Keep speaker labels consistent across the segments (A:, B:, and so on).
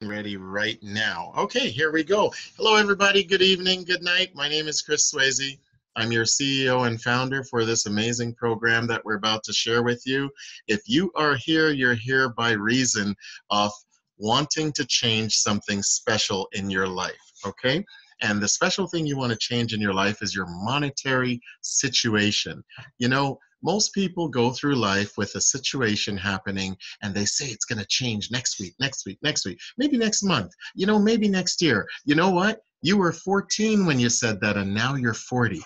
A: Ready right now. Okay, here we go. Hello, everybody. Good evening. Good night. My name is Chris Swayze. I'm your CEO and founder for this amazing program that we're about to share with you. If you are here, you're here by reason of wanting to change something special in your life, okay? And the special thing you want to change in your life is your monetary situation. You know, most people go through life with a situation happening and they say it's going to change next week, maybe next month, maybe next year. You know what? You were 14 when you said that, and now you're 40.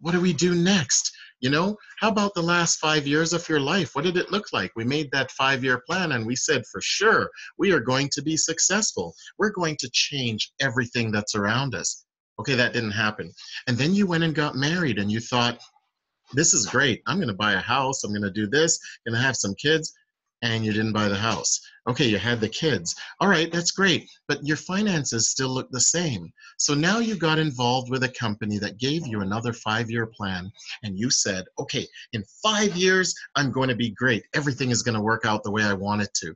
A: What do we do next? How about the last 5 years of your life? What did it look like? We made that 5-year plan and we said, for sure, we are going to be successful. We're going to change everything that's around us. Okay, that didn't happen. And then you went and got married and you thought, this is great. I'm going to buy a house. I'm going to do this. I'm going to have some kids. And you didn't buy the house. Okay, you had the kids. All right, that's great. But your finances still look the same. So now you got involved with a company that gave you another 5-year plan. And you said, okay, in 5 years, I'm going to be great. Everything is going to work out the way I want it to.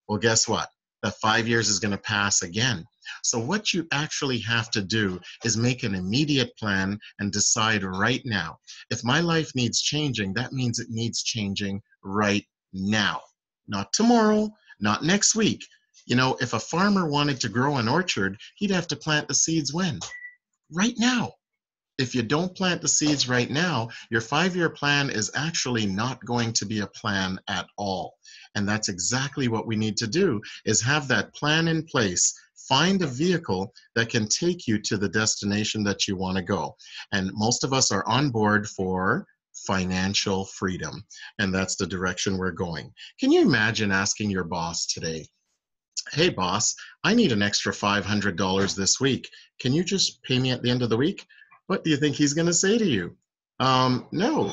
A: Well, guess what? The 5 years is going to pass again. So what you actually have to do is make an immediate plan and decide right now. If my life needs changing, that means it needs changing right now. Not tomorrow, not next week. If a farmer wanted to grow an orchard, he'd have to plant the seeds when? Right now. If you don't plant the seeds right now, your 5-year plan is actually not going to be a plan at all. And that's exactly what we need to do, is have that plan in place. Find a vehicle that can take you to the destination that you want to go. And most of us are on board for financial freedom. And that's the direction we're going. Can you imagine asking your boss today, hey boss, I need an extra $500 this week. Can you just pay me at the end of the week? What do you think he's going to say to you? No,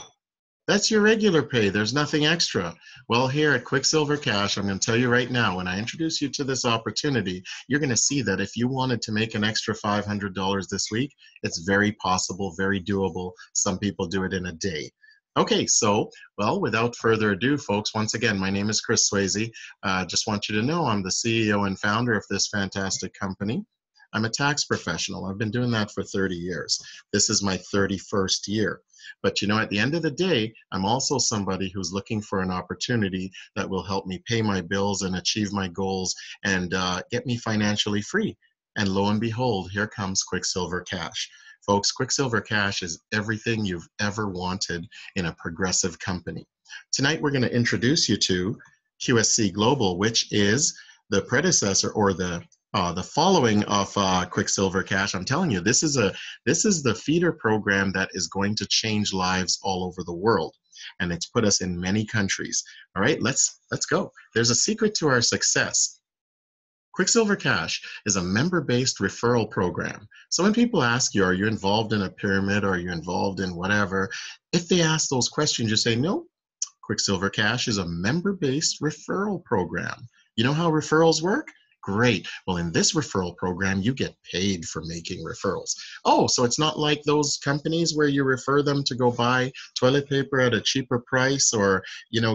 A: that's your regular pay. There's nothing extra. Well, here at Quicksilver Cash, I'm going to tell you right now, when I introduce you to this opportunity, you're going to see that if you wanted to make an extra $500 this week, it's very possible, very doable. Some people do it in a day. Okay, so, well, without further ado, folks, once again, my name is Chris Swayze. Just want you to know I'm the CEO and founder of this fantastic company. I'm a tax professional. I've been doing that for 30 years. This is my 31st year. But at the end of the day, I'm also somebody who's looking for an opportunity that will help me pay my bills and achieve my goals and get me financially free. And lo and behold, here comes Quicksilver Cash. Folks, Quicksilver Cash is everything you've ever wanted in a progressive company. Tonight, we're going to introduce you to QSC Global, which is the predecessor or the following of Quicksilver Cash. I'm telling you, this is the feeder program that is going to change lives all over the world, and it's put us in many countries. All right, let's go. There's a secret to our success. Quicksilver Cash is a member-based referral program. So when people ask you, are you involved in a pyramid? Or are you involved in whatever? If they ask those questions, you say, no, Quicksilver Cash is a member-based referral program. You know how referrals work? Great. Well, in this referral program, you get paid for making referrals. Oh, so it's not like those companies where you refer them to go buy toilet paper at a cheaper price or,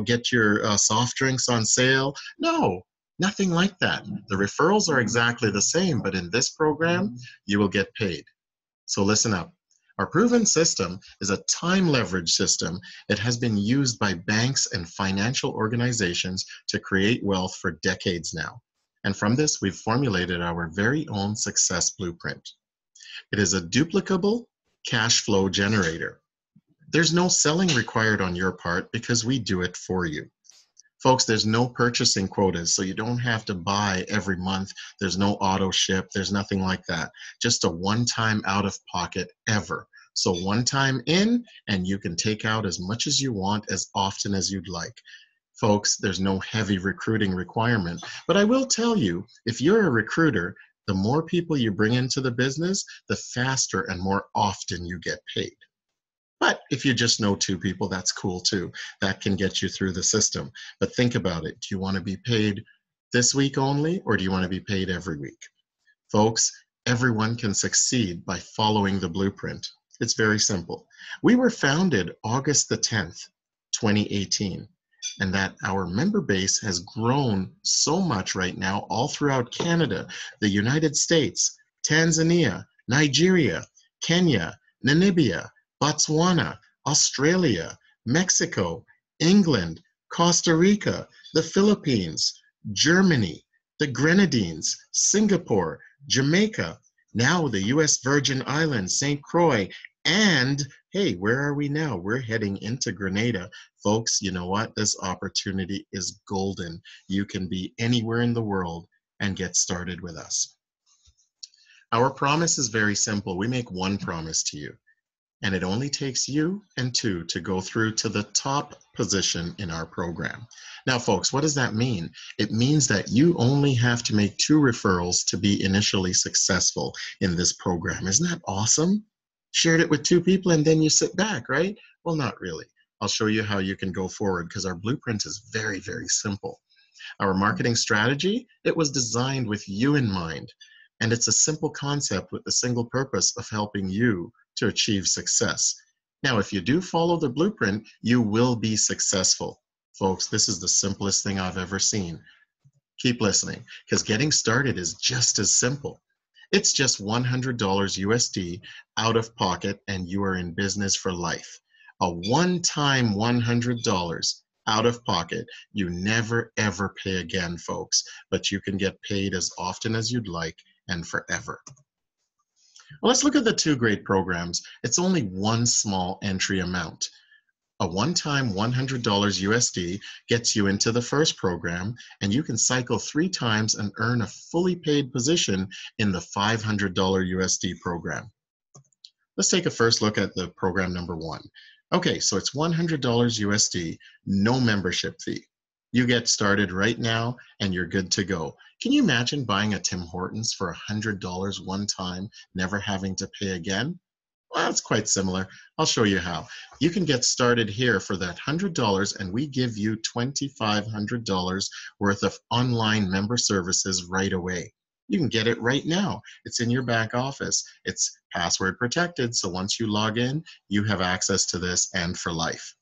A: get your soft drinks on sale. No, nothing like that. The referrals are exactly the same, but in this program, you will get paid. So listen up. Our proven system is a time leverage system. It has been used by banks and financial organizations to create wealth for decades now. And from this, we've formulated our very own success blueprint. It is a duplicable cash flow generator. There's no selling required on your part because we do it for you. Folks, there's no purchasing quotas, so you don't have to buy every month. There's no auto ship. There's nothing like that. Just a one-time out of pocket ever. So one time in, and you can take out as much as you want, as often as you'd like. Folks, there's no heavy recruiting requirement. But I will tell you, if you're a recruiter, the more people you bring into the business, the faster and more often you get paid. But if you just know 2 people, that's cool too. That can get you through the system. But think about it. Do you want to be paid this week only, or do you want to be paid every week? Folks, everyone can succeed by following the blueprint. It's very simple. We were founded August the 10th, 2018. and that our member base has grown so much right now all throughout Canada, the United States, Tanzania, Nigeria, Kenya, Namibia, Botswana, Australia, Mexico, England, Costa Rica, the Philippines, Germany, the Grenadines, Singapore, Jamaica, now the US Virgin Islands, St. Croix, and hey, where are we now? We're heading into Grenada. Folks, you know what? This opportunity is golden. You can be anywhere in the world and get started with us. Our promise is very simple. We make one promise to you, and it only takes you and two to go through to the top position in our program. Now, folks, what does that mean? It means that you only have to make 2 referrals to be initially successful in this program. Isn't that awesome? Shared it with 2 people and then you sit back, right? Well, not really. I'll show you how you can go forward because our blueprint is very, very simple. Our marketing strategy, it was designed with you in mind. And it's a simple concept with the single purpose of helping you to achieve success. Now, if you do follow the blueprint, you will be successful. Folks, this is the simplest thing I've ever seen. Keep listening, because getting started is just as simple. It's just $100 USD out of pocket, and you are in business for life. A one-time $100 out of pocket. You never, ever pay again, folks, but you can get paid as often as you'd like and forever. Well, let's look at the 2 great programs. It's only one small entry amount. A one-time $100 USD gets you into the first program, and you can cycle 3 times and earn a fully paid position in the $500 USD program. Let's take a first look at the program number 1. Okay, so it's $100 USD, no membership fee. You get started right now and you're good to go. Can you imagine buying a Tim Hortons for $100 one time, never having to pay again? Well, it's quite similar. I'll show you how. You can get started here for that $100, and we give you $2,500 worth of online member services right away. You can get it right now. It's in your back office. It's password protected, so once you log in, you have access to this and for life.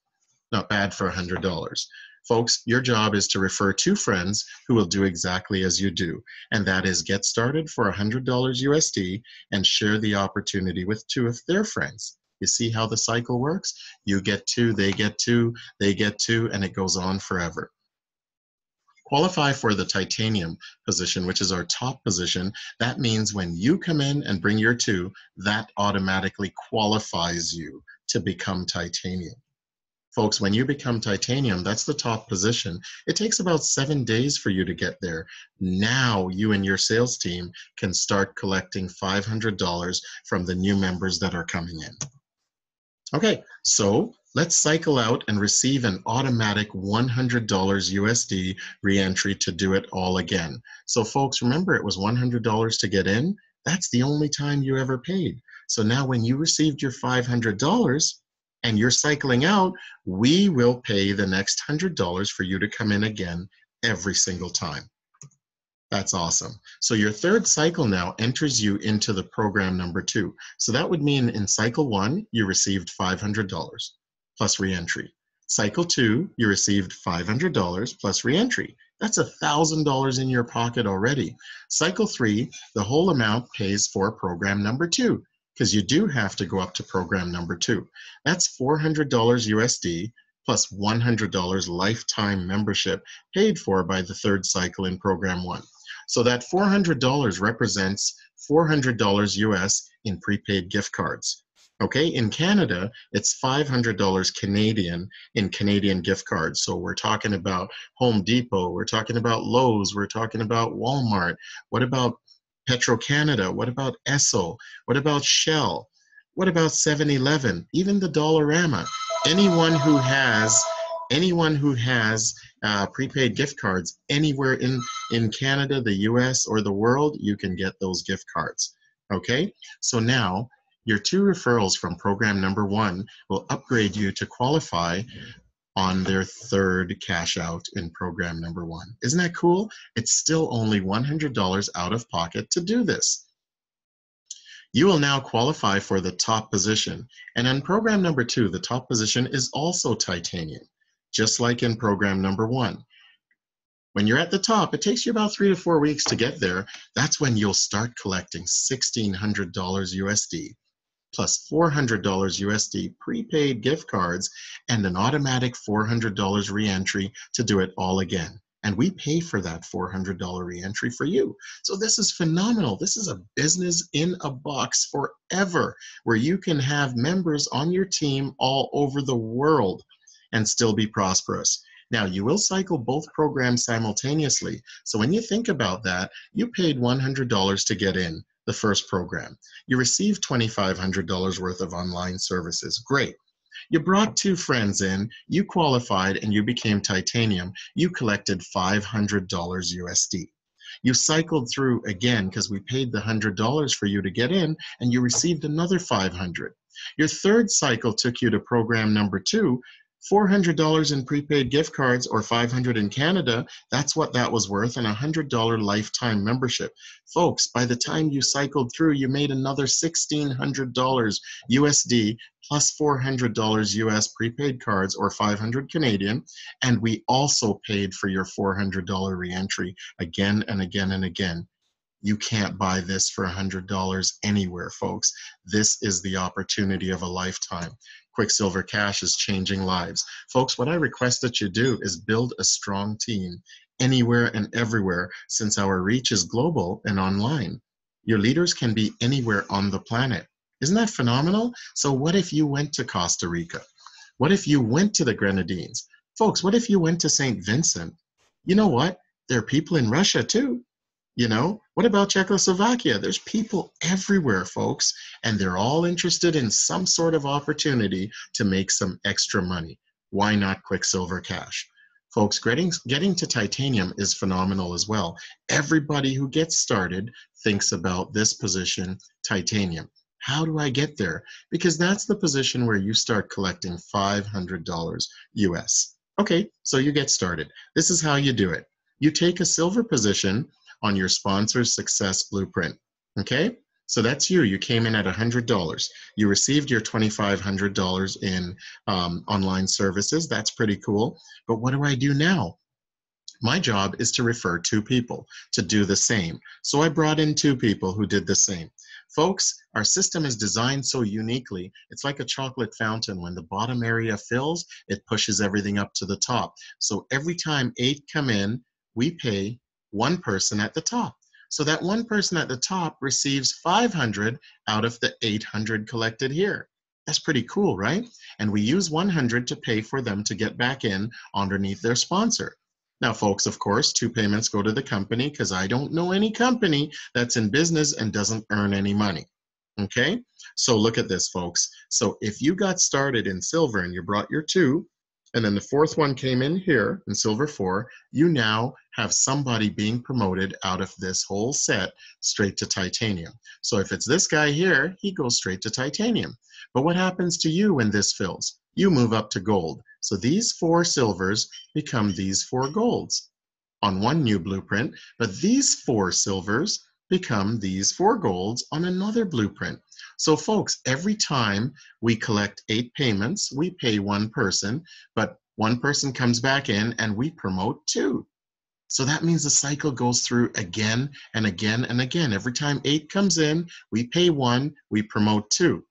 A: Not bad for $100. Folks, your job is to refer 2 friends who will do exactly as you do, and that is get started for $100 USD and share the opportunity with 2 of their friends. You see how the cycle works? You get 2, they get 2, they get 2, and it goes on forever. Qualify for the titanium position, which is our top position. That means when you come in and bring your 2, that automatically qualifies you to become titanium. Folks, when you become titanium, that's the top position. It takes about 7 days for you to get there. Now you and your sales team can start collecting $500 from the new members that are coming in. Okay, so let's cycle out and receive an automatic $100 USD reentry to do it all again. So folks, remember it was $100 to get in? That's the only time you ever paid. So now when you received your $500, and you're cycling out, we will pay the next $100 for you to come in again every single time. That's awesome. So your 3rd cycle now enters you into the program number 2. So that would mean in cycle 1, you received $500 plus reentry. Cycle 2, you received $500 plus reentry. That's $1,000 in your pocket already. Cycle 3, the whole amount pays for program number 2. Because you do have to go up to program number 2. That's $400 USD plus $100 lifetime membership paid for by the 3rd cycle in program 1. So that $400 represents $400 US in prepaid gift cards. Okay, in Canada, it's $500 Canadian in Canadian gift cards. So we're talking about Home Depot, we're talking about Lowe's, we're talking about Walmart. What about Petro-Canada? What about Esso? What about Shell? What about 7-Eleven? Even the Dollarama. Anyone who has prepaid gift cards anywhere in Canada, the US, or the world, you can get those gift cards. Okay, so now your 2 referrals from program number 1 will upgrade you to qualify on their 3rd cash out in program number 1. Isn't that cool? It's still only $100 out of pocket to do this. You will now qualify for the top position. And in program number 2, the top position is also titanium. just like in program number 1. When you're at the top, it takes you about 3 to 4 weeks to get there. That's when you'll start collecting $1,600 USD plus $400 USD prepaid gift cards and an automatic $400 reentry to do it all again. And we pay for that $400 reentry for you. So this is phenomenal. This is a business in a box forever, where you can have members on your team all over the world and still be prosperous. Now, you will cycle both programs simultaneously. So when you think about that, you paid $100 to get in the first program. You received $2,500 worth of online services. Great. You brought 2 friends in, you qualified, and you became titanium. You collected $500 USD. You cycled through again because we paid the $100 for you to get in, and you received another $500. Your third cycle took you to program number 2, $400 in prepaid gift cards, or $500 in Canada. That's what that was worth, and a $100 lifetime membership. Folks, by the time you cycled through, you made another $1,600 USD plus $400 US prepaid cards, or $500 Canadian, and we also paid for your $400 reentry again and again and again. You can't buy this for $100 anywhere, folks. This is the opportunity of a lifetime. Quicksilver Cash is changing lives. Folks, what I request that you do is build a strong team anywhere and everywhere, since our reach is global and online. Your leaders can be anywhere on the planet. Isn't that phenomenal? So what if you went to Costa Rica? What if you went to the Grenadines? Folks, what if you went to St. Vincent? You know what? There are people in Russia too. You know, what about Czechoslovakia? There's people everywhere, folks, and they're all interested in some sort of opportunity to make some extra money. Why not Quicksilver Cash? Folks, getting to titanium is phenomenal as well. Everybody who gets started thinks about this position, titanium. How do I get there? Because that's the position where you start collecting $500 US. Okay, so you get started. This is how you do it. You take a silver position on your sponsor's success blueprint. Okay, so that's you. You came in at $100. You received your $2,500 in online services. That's pretty cool. But what do I do now? My job is to refer 2 people to do the same. So I brought in 2 people who did the same. Folks, our system is designed so uniquely. It's like a chocolate fountain. When the bottom area fills, it pushes everything up to the top. So every time 8 come in, we pay 1 person at the top. So that 1 person at the top receives 500 out of the 800 collected here. That's pretty cool, right? And we use 100 to pay for them to get back in underneath their sponsor. Now, folks, of course, 2 payments go to the company, because I don't know any company that's in business and doesn't earn any money. Okay? So look at this, folks. So if you got started in silver and you brought your 2, and then the 4th one came in here in silver 4, you now have somebody being promoted out of this whole set straight to titanium. So if it's this guy here, he goes straight to titanium. But what happens to you when this fills? You move up to gold. So these 4 silvers become these 4 golds on one new blueprint, but these 4 silvers become these 4 golds on another blueprint. So folks, every time we collect 8 payments, we pay 1 person, but 1 person comes back in and we promote 2. So that means the cycle goes through again and again and again. Every time 8 comes in, we pay 1, we promote 2.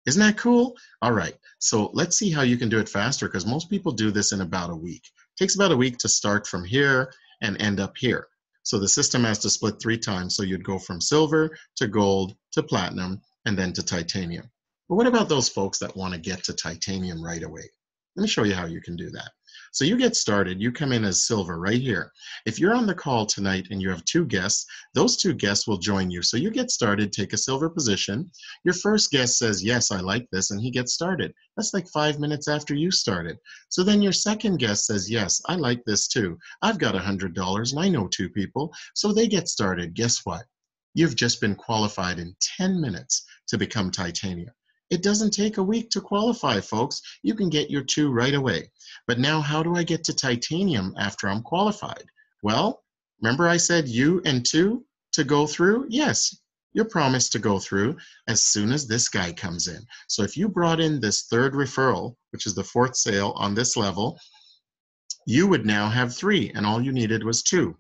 A: Isn't that cool? All right, so let's see how you can do it faster, because most people do this in about a week. It takes about a week to start from here and end up here. So the system has to split 3 times. So you'd go from silver to gold to platinum and then to titanium. But what about those folks that want to get to titanium right away? Let me show you how you can do that. So you get started, you come in as silver right here. If you're on the call tonight and you have 2 guests, those 2 guests will join you. So you get started, take a silver position. Your first guest says, yes, I like this, and he gets started. That's like 5 minutes after you started. So then your second guest says, yes, I like this too. I've got $100 and I know 2 people. So they get started. Guess what? You've just been qualified in 10 minutes to become titanium. It doesn't take a week to qualify, folks. You can get your 2 right away. But now, how do I get to titanium after I'm qualified? Well, remember I said you and 2 to go through? Yes, you're promised to go through as soon as this guy comes in. So if you brought in this 3rd referral, which is the 4th sale on this level, You would now have 3, and all you needed was 2.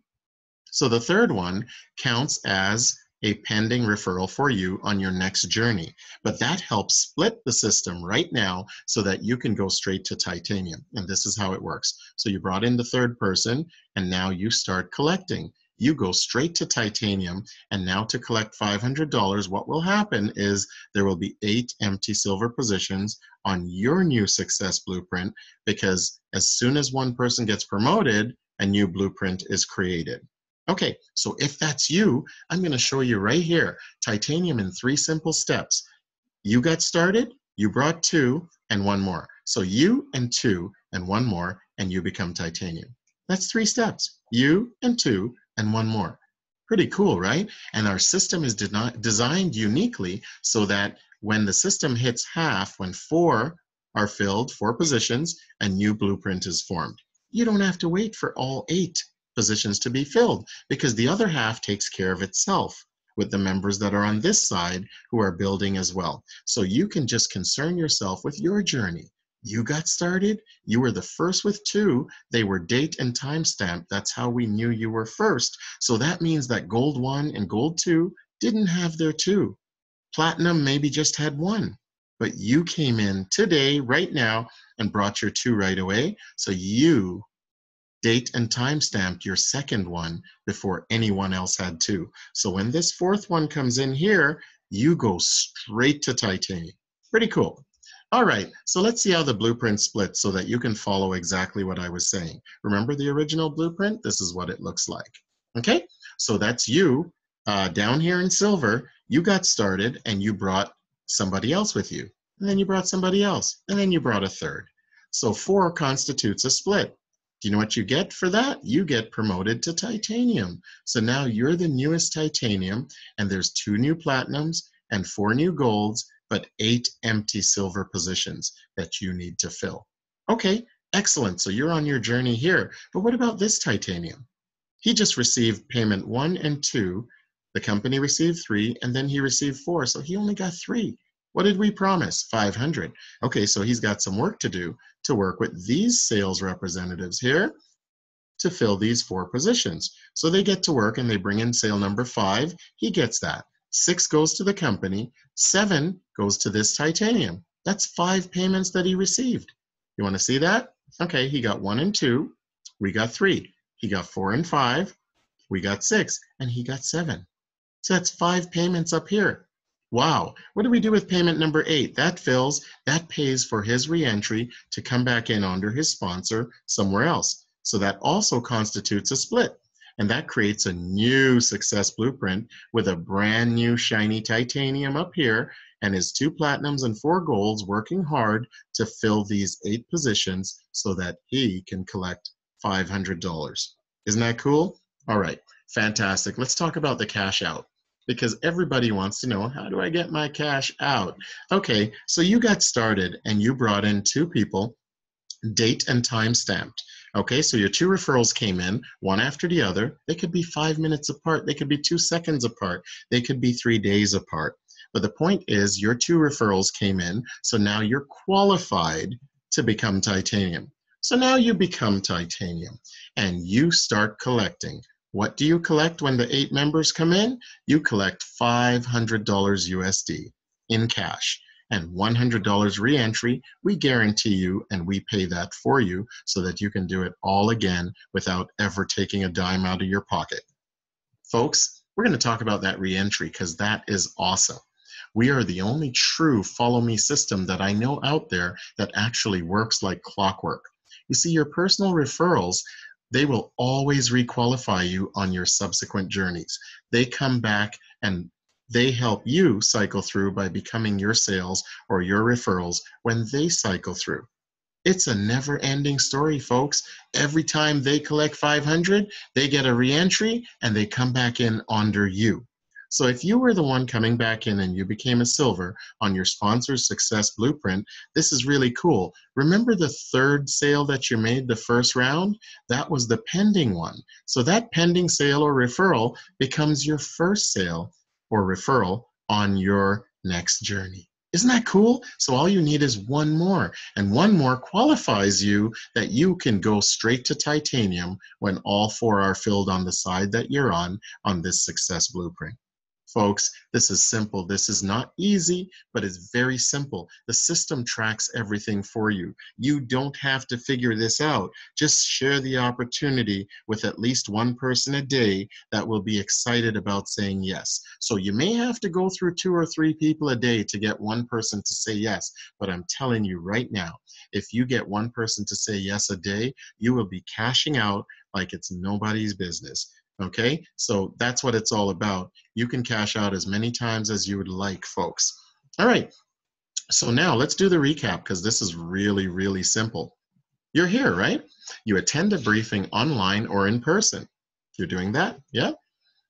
A: So the third one counts as a pending referral for you on your next journey. But that helps split the system right now so that you can go straight to titanium. And this is how it works. So you brought in the third person, and now you start collecting. You go straight to titanium, and now to collect $500, what will happen is there will be 8 empty silver positions on your new success blueprint, because as soon as one person gets promoted, a new blueprint is created. Okay, so if that's you, I'm going to show you right here, titanium in 3 simple steps. You got started, you brought 2, and 1 more. So you and 2 and 1 more, and you become titanium. That's 3 steps. You and 2 and 1 more. Pretty cool, right? And our system is designed uniquely so that when the system hits half, when 4 are filled, 4 positions, a new blueprint is formed. You don't have to wait for all 8 positions to be filled, because the other half takes care of itself with the members that are on this side who are building as well. So you can just concern yourself with your journey. You got started, you were the first with 2, they were date and time stamped. That's how we knew you were first. So that means that gold 1 and gold 2 didn't have their 2. Platinum maybe just had 1, but you came in today, right now, and brought your 2 right away. So you date and time stamped your second one before anyone else had 2. So when this 4th one comes in here, you go straight to titanium. Pretty cool. All right, so let's see how the blueprint splits so that you can follow exactly what I was saying. Remember the original blueprint? This is what it looks like. Okay, so that's you down here in silver. You got started and you brought somebody else with you. And then you brought somebody else. And then you brought a third. So 4 constitutes a split. Do you know what you get for that? You get promoted to titanium. So now you're the newest titanium, and there's 2 new platinums and 4 new golds, but 8 empty silver positions that you need to fill. Okay, excellent. So you're on your journey here. But what about this titanium? He just received payment 1 and 2. The company received 3, and then he received 4. So he only got 3. What did we promise? 500. Okay, so he's got some work to do to work with these sales representatives here to fill these 4 positions. So they get to work and they bring in sale number 5. He gets that. 6 goes to the company. 7 goes to this titanium. That's 5 payments that he received. You want to see that? Okay, he got 1 and 2. We got 3. He got 4 and 5. We got 6. And he got 7. So that's 5 payments up here. Wow, what do we do with payment number 8? That fills, that pays for his reentry to come back in under his sponsor somewhere else. So that also constitutes a split. And that creates a new success blueprint with a brand new shiny titanium up here and his 2 platinums and 4 golds working hard to fill these 8 positions so that he can collect $500. Isn't that cool? All right, fantastic. Let's talk about the cash out, because everybody wants to know, how do I get my cash out? Okay, so you got started and you brought in 2 people, date and time stamped. Okay, so your 2 referrals came in, one after the other. They could be 5 minutes apart. They could be 2 seconds apart. They could be 3 days apart. But the point is your 2 referrals came in, so now you're qualified to become titanium. So now you become titanium and you start collecting. What do you collect when the 8 members come in? You collect $500 USD in cash and $100 reentry. We guarantee you and we pay that for you so that you can do it all again without ever taking a dime out of your pocket. Folks, we're going to talk about that reentry because that is awesome. We are the only true follow me system that I know out there that actually works like clockwork. You see, your personal referrals, they will always requalify you on your subsequent journeys. They come back and they help you cycle through by becoming your sales or your referrals when they cycle through. It's a never-ending story, folks. Every time they collect 500, they get a reentry and they come back in under you. So if you were the one coming back in and you became a silver on your sponsor's success blueprint, this is really cool. Remember the 3rd sale that you made the first round? That was the pending one. So that pending sale or referral becomes your first sale or referral on your next journey. Isn't that cool? So all you need is one more, and one more qualifies you that you can go straight to titanium when all four are filled on the side that you're on this success blueprint. Folks, this is simple. This is not easy, but it's very simple. The system tracks everything for you. You don't have to figure this out. Just share the opportunity with at least one person a day that will be excited about saying yes. So you may have to go through 2 or 3 people a day to get one person to say yes, but I'm telling you right now, if you get one person to say yes a day, you will be cashing out like it's nobody's business. Okay, so that's what it's all about. You can cash out as many times as you would like, folks. All right, so now let's do the recap because this is really, really simple. You're here, right? You attend a briefing online or in person. You're doing that, yeah?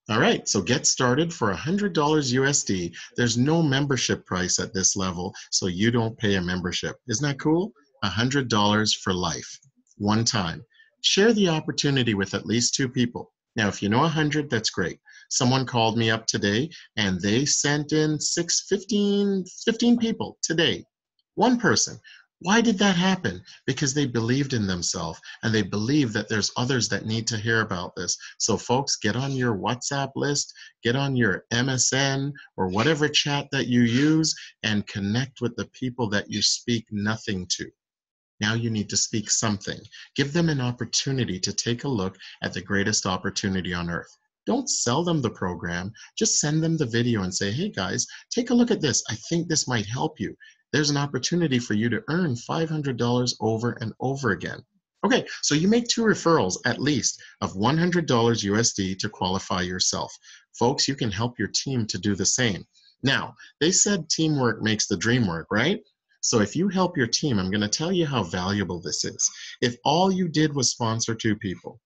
A: All right, so get started for $100 USD. There's no membership price at this level, so you don't pay a membership. Isn't that cool? $100 for life, one time. Share the opportunity with at least 2 people. Now, if you know 100, that's great. Someone called me up today and they sent in 15 people today. One person. Why did that happen? Because they believed in themselves and they believe that there's others that need to hear about this. So folks, get on your WhatsApp list, get on your MSN or whatever chat that you use and connect with the people that you speak nothing to. Now you need to speak something. Give them an opportunity to take a look at the greatest opportunity on earth. Don't sell them the program. Just send them the video and say, hey guys, take a look at this. I think this might help you. There's an opportunity for you to earn $500 over and over again. Okay, so you make 2 referrals at least of $100 USD to qualify yourself. Folks, you can help your team to do the same. Now, they said teamwork makes the dream work, right? So if you help your team, I'm going to tell you how valuable this is. If all you did was sponsor 2 people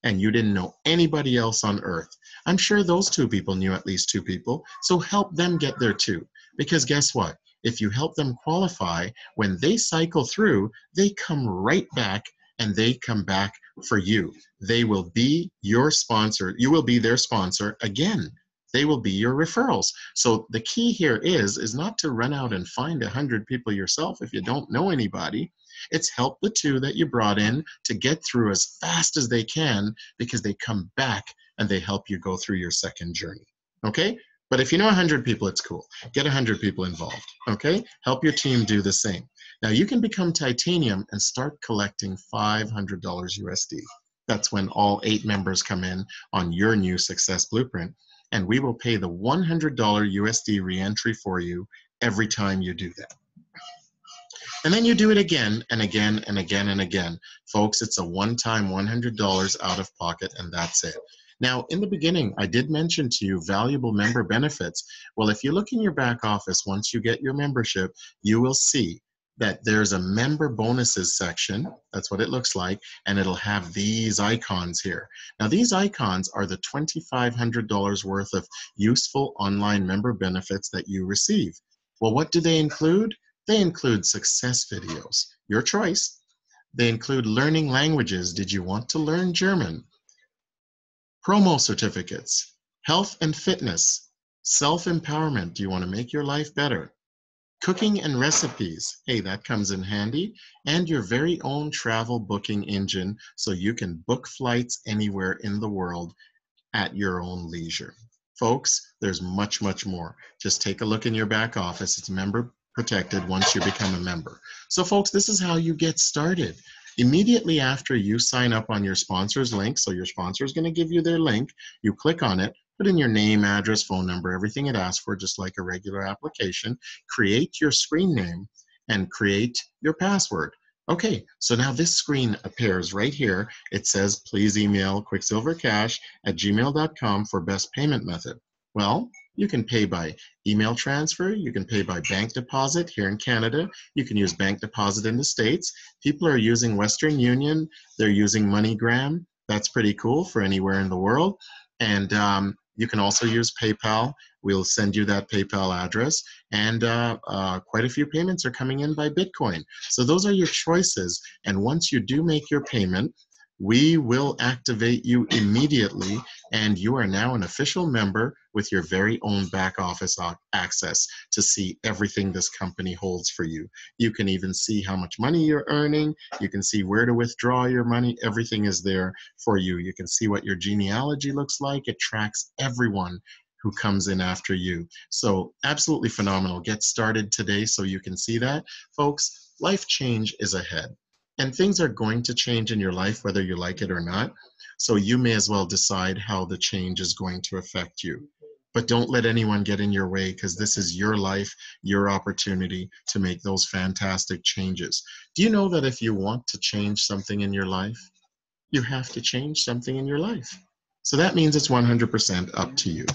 A: and you didn't know anybody else on earth, I'm sure those 2 people knew at least 2 people. So help them get there too. Because guess what? If you help them qualify, when they cycle through, they come right back and they come back for you. They will be your sponsor. You will be their sponsor again. They will be your referrals. So the key here is not to run out and find 100 people yourself if you don't know anybody. It's help the 2 that you brought in to get through as fast as they can because they come back and they help you go through your second journey. Okay? But if you know 100 people, it's cool. Get 100 people involved. Okay? Help your team do the same. Now you can become titanium and start collecting $500 USD. That's when all 8 members come in on your new success blueprint. And we will pay the $100 USD reentry for you every time you do that. And then you do it again and again and again and again. Folks, it's a one-time $100 out of pocket and that's it. Now, in the beginning, I did mention to you valuable member benefits. Well, if you look in your back office, once you get your membership, you will see that there's a member bonuses section. That's what it looks like. And it'll have these icons here. Now, these icons are the $2,500 worth of useful online member benefits that you receive. Well, what do they include? They include success videos, your choice. They include learning languages. Did you want to learn German? Promo certificates, health and fitness, self-empowerment. Do you want to make your life better? Cooking and recipes, hey, that comes in handy, and your very own travel booking engine so you can book flights anywhere in the world at your own leisure. Folks, there's much, much more. Just take a look in your back office. It's member protected once you become a member. So folks, this is how you get started. Immediately after you sign up on your sponsor's link, so your sponsor is going to give you their link, you click on it, put in your name, address, phone number, everything it asks for, just like a regular application, create your screen name, and create your password. Okay, so now this screen appears right here. It says, please email quicksilvercash@gmail.com for best payment method. Well, you can pay by email transfer. You can pay by bank deposit here in Canada. You can use bank deposit in the States. People are using Western Union. They're using MoneyGram. That's pretty cool for anywhere in the world. And you can also use PayPal. We'll send you that PayPal address. And quite a few payments are coming in by Bitcoin. So those are your choices. And once you do make your payment, we will activate you immediately. And you are now an official member with your very own back office access to see everything this company holds for you. You can even see how much money you're earning. You can see where to withdraw your money. Everything is there for you. You can see what your genealogy looks like. It tracks everyone who comes in after you. So absolutely phenomenal. Get started today so you can see that. Folks, life change is ahead. And things are going to change in your life whether you like it or not. So you may as well decide how the change is going to affect you. But don't let anyone get in your way, because this is your life, your opportunity to make those fantastic changes. Do you know that if you want to change something in your life, you have to change something in your life? So that means it's 100% up to you.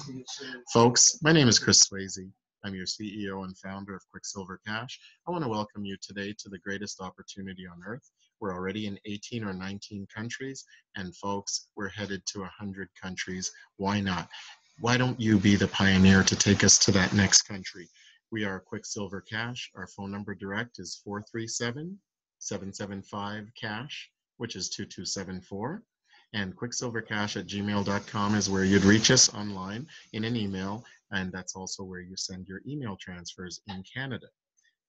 A: Folks, my name is Chris Swayze. I'm your CEO and founder of Quicksilver Cash. I want to welcome you today to the greatest opportunity on earth. We're already in 18 or 19 countries, and folks, we're headed to 100 countries. Why not? Why don't you be the pioneer to take us to that next country? We are Quicksilver Cash. Our phone number direct is 437-775-CASH, which is 2274. And quicksilvercash@gmail.com is where you'd reach us online in an email, and that's also where you send your email transfers in Canada.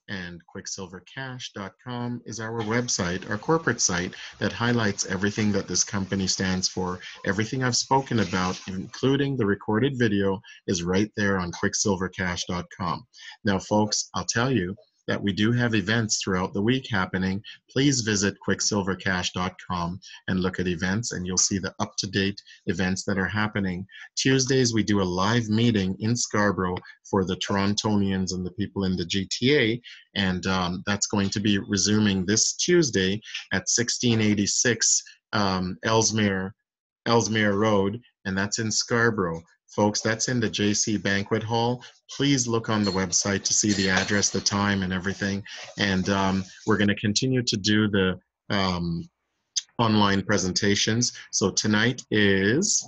A: And quicksilvercash.com is our website, our corporate site that highlights everything that this company stands for. Everything I've spoken about, including the recorded video, is right there on quicksilvercash.com. Now, folks, I'll tell you that we do have events throughout the week happening. Please visit quicksilvercash.com and look at events, and you'll see the up-to-date events that are happening. Tuesdays, we do a live meeting in Scarborough for the Torontonians and the people in the GTA, and that's going to be resuming this Tuesday at 1686 Ellesmere Road, and that's in Scarborough. Folks, that's in the JC Banquet Hall. Please look on the website to see the address, the time, and everything. And we're going to continue to do the online presentations. So tonight is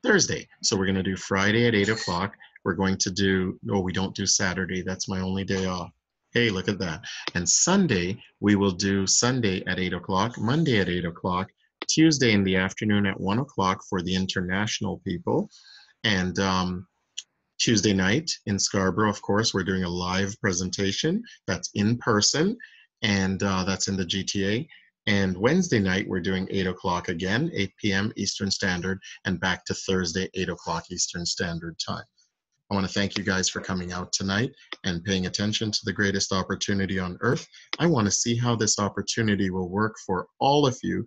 A: Thursday. So we're going to do Friday at 8 o'clock. We're going to do, no, we don't do Saturday. That's my only day off. Hey, look at that. And Sunday, we will do Sunday at 8 o'clock, Monday at 8 o'clock, Tuesday in the afternoon at 1 o'clock for the international people. And Tuesday night in Scarborough, of course, we're doing a live presentation that's in person, and that's in the GTA. And Wednesday night, we're doing 8 o'clock again, 8 p.m. Eastern Standard, and back to Thursday, 8 o'clock Eastern Standard Time. I want to thank you guys for coming out tonight and paying attention to the greatest opportunity on earth. I want to see how this opportunity will work for all of you.